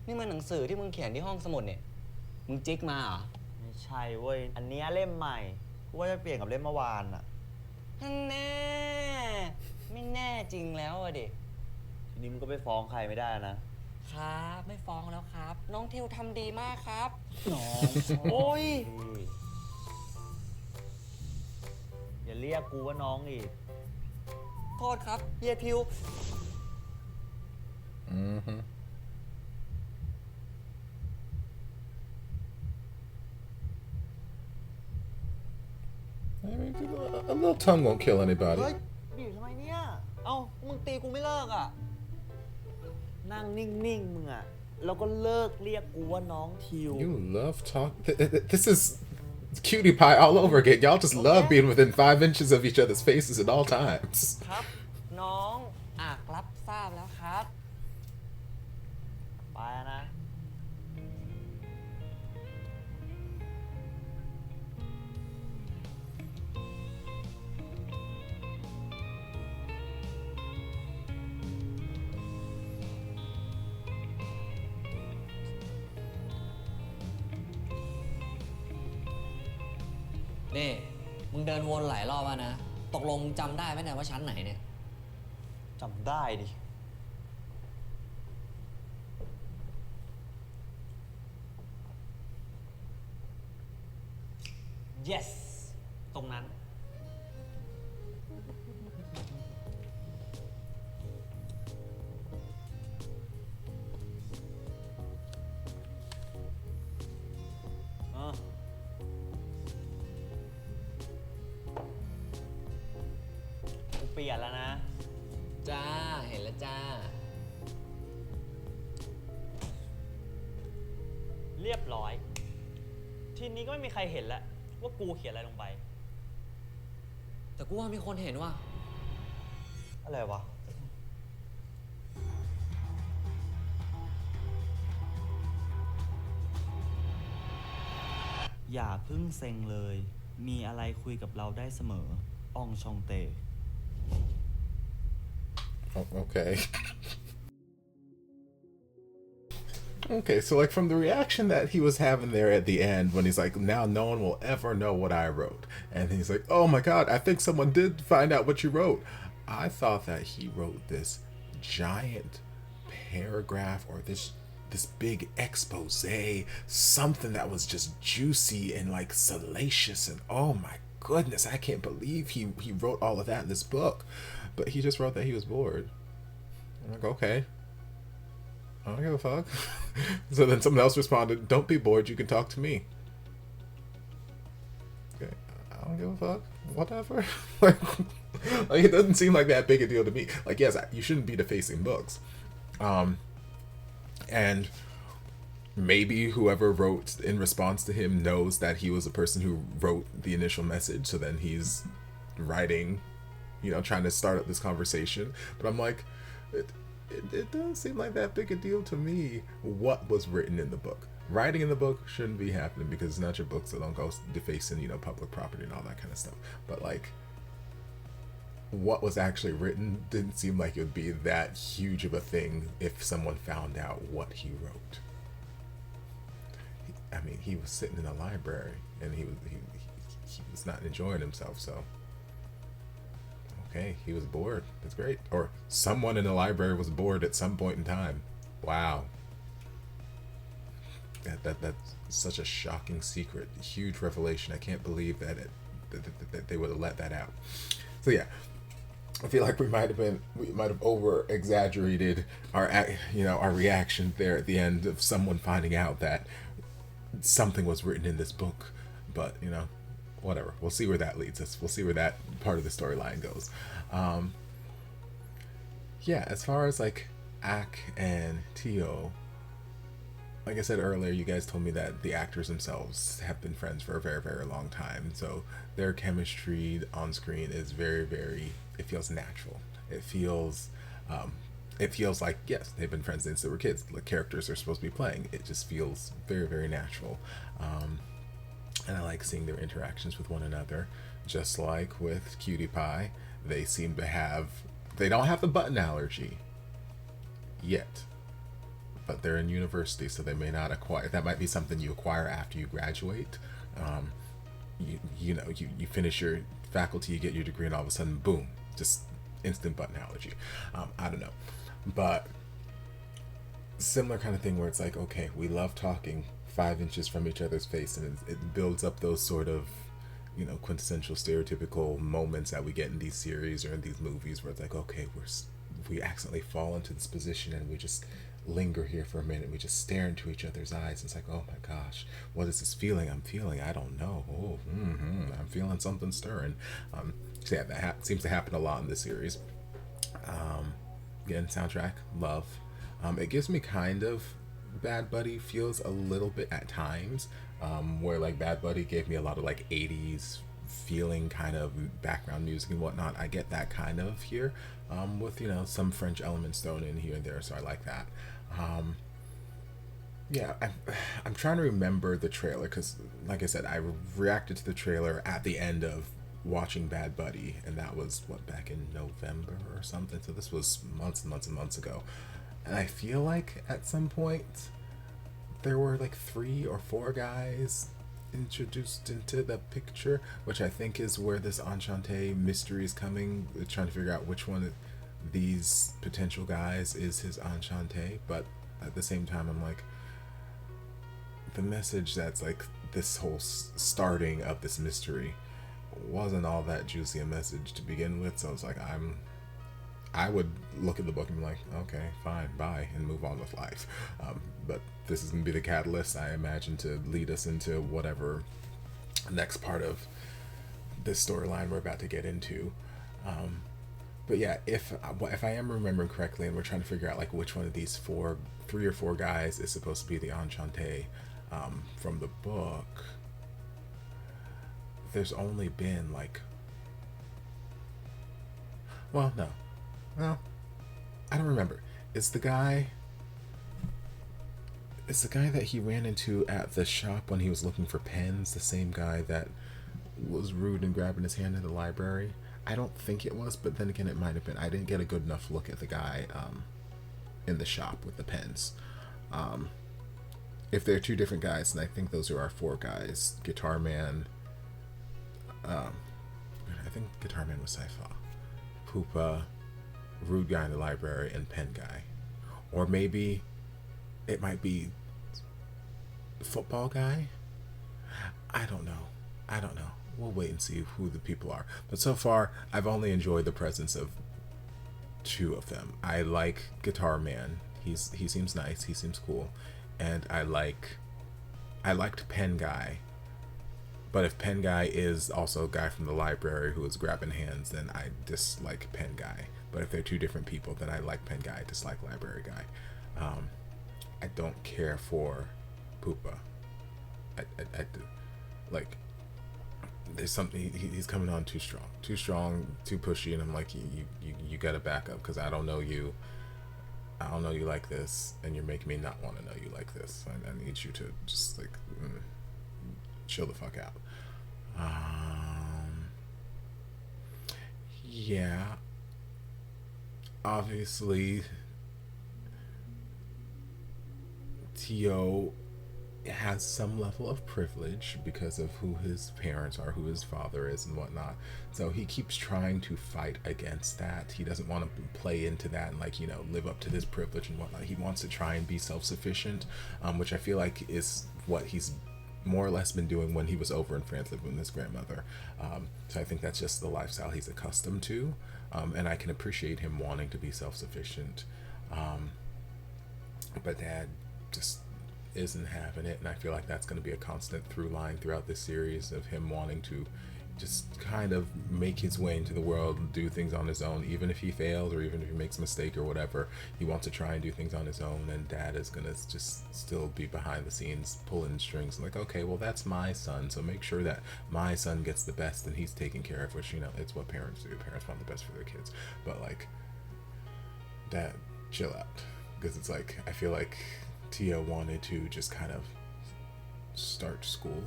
นี่มันหนังสือที่มึงเขียนที่ห้องสมุดเนี่ย มึงจิ๊กมาเหรอ ไม่ใช่เว้ย อันเนี้ยเล่มใหม่ กูว่าจะเปลี่ยนกับเล่มเมื่อวานอะ แน่ ไม่แน่จริงแล้วอะดิ ทีนี้มึงก็ไปฟ้องใครไม่ได้นะ ครับ ไม่ฟ้องแล้วครับ น้องทิวทำดีมากครับ น้อง โอ้ย อย่าเรียกกูว่าน้องอีก โทษครับเฮียทิว I mean, a little tongue won't kill anybody. เฮ้ยบีบทำไมเนี่ย เอ้า มึงตีกูไม่เลิกอ่ะ นั่งนิ่งๆ มึงอ่ะ แล้วก็เลิกเรียกกูว่าน้องทิว You love talk. This is cutie pie all over again. Y'all just love being within 5 inches of each other's faces at all times. ครับ น้องอากรับทราบแล้วครับ ไปนะ นี่ มึงเดินวนหลายรอบแล้วนะ ตกลงมึงจำได้ไหมเนี่ยว่าชั้นไหนเนี่ย จำได้ดิ yes ตรงนั้น กูเปลี่ยนแล้วนะ จ้า เห็นแล้วจ้า เรียบร้อย ทีนี้ก็ไม่มีใครเห็นแล้วว่ากูเขียนอะไรลงไป แต่กูว่ามีคนเห็นว่า อะไรวะ อย่าเพิ่งเซ็งเลย มีอะไรคุยกับเราได้เสมอ อองชองเต Oh, okay. Okay, so like from the reaction that he was having there at the end when he's like, now no one will ever know what I wrote. And he's like, oh my God, I think someone did find out what you wrote. I thought that he wrote this giant paragraph or this big expose, something that was just juicy and like salacious, and oh my goodness, I can't believe he wrote all of that in this book. But he just wrote that he was bored. I'm like, okay, I don't give a fuck. So then someone else responded, don't be bored, you can talk to me. Okay, I don't give a fuck, whatever. like it doesn't seem like that big a deal to me. Like, yes, you shouldn't be defacing books. And maybe whoever wrote in response to him knows that he was the person who wrote the initial message, so then he's writing, you know, trying to start up this conversation. But I'm like, it doesn't seem like that big a deal to me what was written in the book. Writing in the book shouldn't be happening because it's not your book, so don't go defacing, you know, public property and all that kind of stuff. But like, what was actually written didn't seem like it would be that huge of a thing if someone found out what he wrote. I mean, he was sitting in a library and he was not enjoying himself, so okay, he was bored. That's great. Or someone in the library was bored at some point in time. Wow. That's such a shocking secret, huge revelation. I can't believe that they would have let that out. So yeah. I feel like we might have over exaggerated our reaction there at the end of someone finding out that something was written in this book, but whatever. We'll see where that leads us. We'll see where that part of the storyline goes. Yeah, as far as like Ak and Tio, like I said earlier, you guys told me that the actors themselves have been friends for a very, very long time. So their chemistry on screen is very, very, it feels natural. It feels like, yes, they've been friends since they were kids. The characters are supposed to be playing. It just feels very, very natural. And I like seeing their interactions with one another. Just like with Cutie Pie, they seem to have, they don't have the button allergy yet. But they're in university, so they may not acquire. That might be something you acquire after you graduate. You finish your faculty, you get your degree, and all of a sudden, boom, just instant button allergy. I don't know, but similar kind of thing where it's like, okay, we love talking 5 inches from each other's face, and it builds up those sort of quintessential stereotypical moments that we get in these series or in these movies where it's like, okay, we accidentally fall into this position and we just linger here for a minute. We just stare into each other's eyes. It's like, oh my gosh, what is this feeling I'm feeling? I don't know. Oh, I'm feeling something stirring. So yeah, that seems to happen a lot in this series. Again, soundtrack, love. It gives me kind of Bad Buddy feels a little bit at times, where like Bad Buddy gave me a lot of like 80s feeling kind of background music and whatnot. I get that kind of here, with some French elements thrown in here and there, so I like that. Yeah, I'm trying to remember the trailer because, like I said, I reacted to the trailer at the end of watching Bad Buddy, and that was back in November or something. So this was months and months and months ago, and I feel like at some point there were like 3 or 4 guys introduced into the picture, which I think is where this Enchanté mystery is coming. We're trying to figure out which one of these potential guys is his Enchanté, but at the same time I'm like, the message that's like this whole starting of this mystery wasn't all that juicy a message to begin with, so I was like, I would look at the book and be like, okay, fine, bye, and move on with life. But this is going to be the catalyst, I imagine, to lead us into whatever next part of this storyline we're about to get into. But yeah, if I am remembering correctly, and we're trying to figure out like which one of these 3 or 4 guys is supposed to be the Enchanté from the book, there's only been like, well, no, I don't remember. It's the guy that he ran into at the shop when he was looking for pens, the same guy that was rude and grabbing his hand in the library. I don't think it was, but then again, it might have been. I didn't get a good enough look at the guy in the shop with the pens. If they're 2 different guys, then I think those are our 4 guys. Guitar Man, I think Guitar Man was Saifa, Poopa, rude guy in the library, and pen guy. Or maybe it might be football guy. I don't know. We'll wait and see who the people are. But so far, I've only enjoyed the presence of 2 of them. I like Guitar Man. He seems nice. He seems cool. And I liked Pen Guy. But if Pen Guy is also a guy from the library who is grabbing hands, then I dislike Pen Guy. But if they're 2 different people, then I like Pen Guy, dislike Library Guy. I don't care for Poopa. I do. Like, there's something, he's coming on too strong, too pushy, and I'm like, you gotta back up, because I don't know you like this, and you're making me not want to know you like this. I need you to just like chill the fuck out. Yeah, obviously Tio has some level of privilege because of who his parents are, who his father is, and whatnot. So he keeps trying to fight against that. He doesn't want to play into that and like, live up to this privilege and whatnot. He wants to try and be self-sufficient, which I feel like is what he's more or less been doing when he was over in France living with his grandmother. So I think that's just the lifestyle he's accustomed to, and I can appreciate him wanting to be self-sufficient. But Dad just isn't having it, and I feel like that's going to be a constant through line throughout this series of him wanting to just kind of make his way into the world and do things on his own, even if he fails or even if he makes a mistake or whatever. He wants to try and do things on his own, and Dad is gonna just still be behind the scenes pulling strings like, okay, well, that's my son, so make sure that my son gets the best and he's taken care of, which, you know, it's what parents do. Parents want the best for their kids. But like, Dad, chill out, because it's like, I feel like Tia wanted to just kind of start school,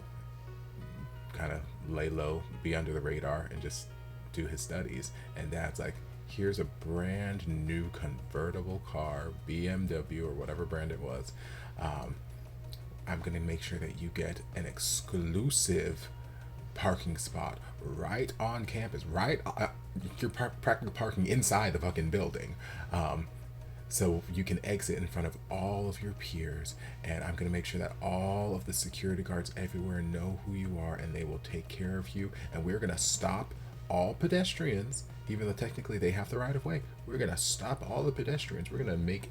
kind of lay low, be under the radar, and just do his studies. And Dad's like, here's a brand new convertible car, BMW or whatever brand it was. I'm gonna make sure that you get an exclusive parking spot right on campus, right you're practically parking inside the fucking building, so you can exit in front of all of your peers, and I'm going to make sure that all of the security guards everywhere know who you are, and they will take care of you, and we're going to stop all pedestrians, even though technically they have the right of way. We're going to stop all the pedestrians. We're going to make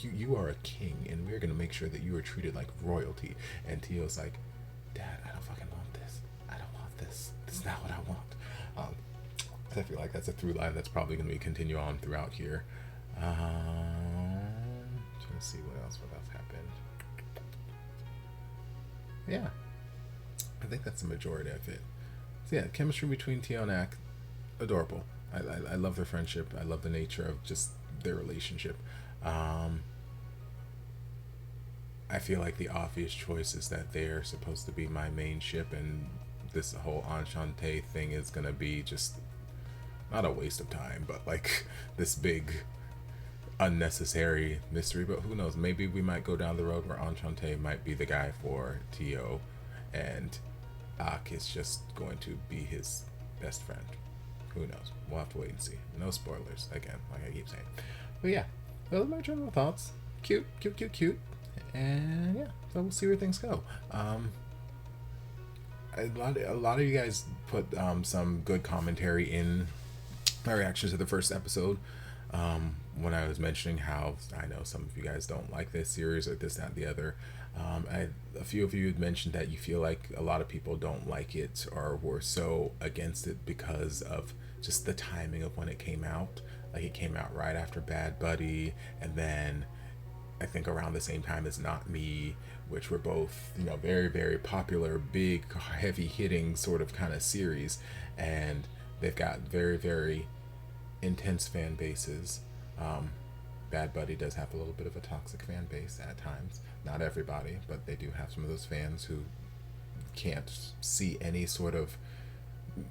you are a king, and we're going to make sure that you are treated like royalty. And Tio's like, Dad, I don't fucking want this. I don't want this. This is not what I want. I feel like that's a through line that's probably going to be continue on throughout here. Trying to see what else happened. Yeah, I think that's the majority of it. So yeah, chemistry between Tio and Ak, adorable. I love their friendship. I love the nature of just their relationship. I feel like the obvious choice is that they're supposed to be my main ship, and this whole Enchanté thing is gonna be just not a waste of time, but like this big unnecessary mystery. But who knows, maybe we might go down the road where Enchanté might be the guy for Tio, and Ak is just going to be his best friend. Who knows? We'll have to wait and see. No spoilers, again, like I keep saying. But yeah, those are my general thoughts. Cute. And yeah, so we'll see where things go. A lot of you guys put some good commentary in my reactions to the first episode, when I was mentioning how I know some of you guys don't like this series or this, that, and the other. A few of you had mentioned that you feel like a lot of people don't like it or were so against it because of just the timing of when it came out. Like, it came out right after Bad Buddy, and then I think around the same time as Not Me, which were both, you know, very, very popular, big, heavy hitting sort of kind of series, and they've got very, very intense fan bases. Bad Buddy does have a little bit of a toxic fan base at times. Not everybody, but they do have some of those fans who can't see any sort of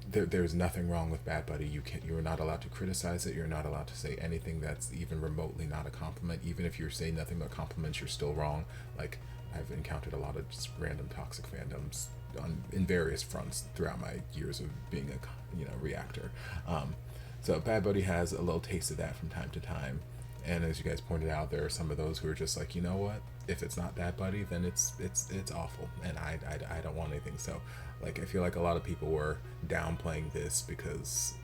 there's nothing wrong with Bad Buddy. You're not allowed to criticize it. You're not allowed to say anything that's even remotely not a compliment. Even if you're saying nothing but compliments, you're still wrong. Like, I've encountered a lot of just random toxic fandoms in various fronts throughout my years of being a reactor. So Bad Buddy has a little taste of that from time to time. And as you guys pointed out, there are some of those who are just like, you know what? If it's not Bad Buddy, then it's awful, and I don't want anything. So, like, I feel like a lot of people were downplaying this because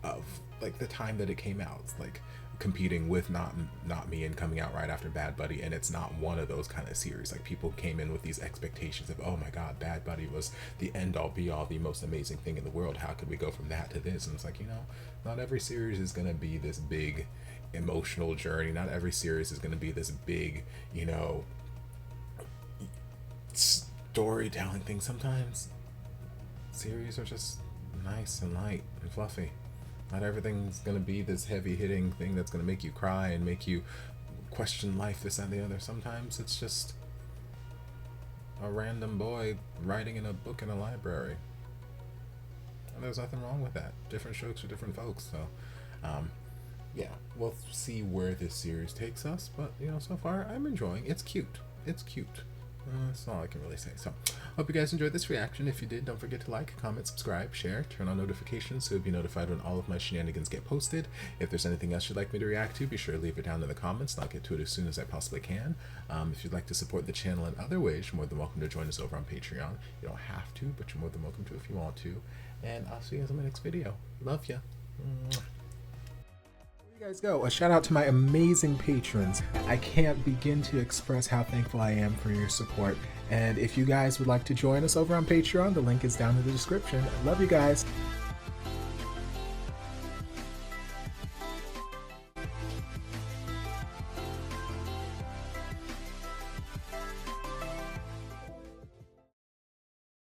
of like the time that it came out. It's like competing with Not Me and coming out right after Bad Buddy, and it's not one of those kind of series. Like, people came in with these expectations of, oh my God, Bad Buddy was the end all be all, the most amazing thing in the world. How could we go from that to this? And it's like, you know, not every series is gonna be this big emotional journey. Not every series is going to be this big, you know, storytelling thing. Sometimes series are just nice and light and fluffy. Not everything's going to be this heavy hitting thing that's going to make you cry and make you question life, this and the other. Sometimes it's just a random boy writing in a book in a library, and there's nothing wrong with that. Different strokes for different folks. So yeah, we'll see where this series takes us, but, you know, so far I'm enjoying. It's cute. That's all I can really say. So, hope you guys enjoyed this reaction. If you did, don't forget to like, comment, subscribe, share, turn on notifications so you'll be notified when all of my shenanigans get posted. If there's anything else you'd like me to react to, be sure to leave it down in the comments, and I'll get to it as soon as I possibly can. If you'd like to support the channel in other ways, you're more than welcome to join us over on Patreon. You don't have to, but you're more than welcome to if you want to. And I'll see you guys in my next video. Love ya. You guys go. A shout out to my amazing patrons. I can't begin to express how thankful I am for your support. And if you guys would like to join us over on Patreon, the link is down in the description. I love you guys.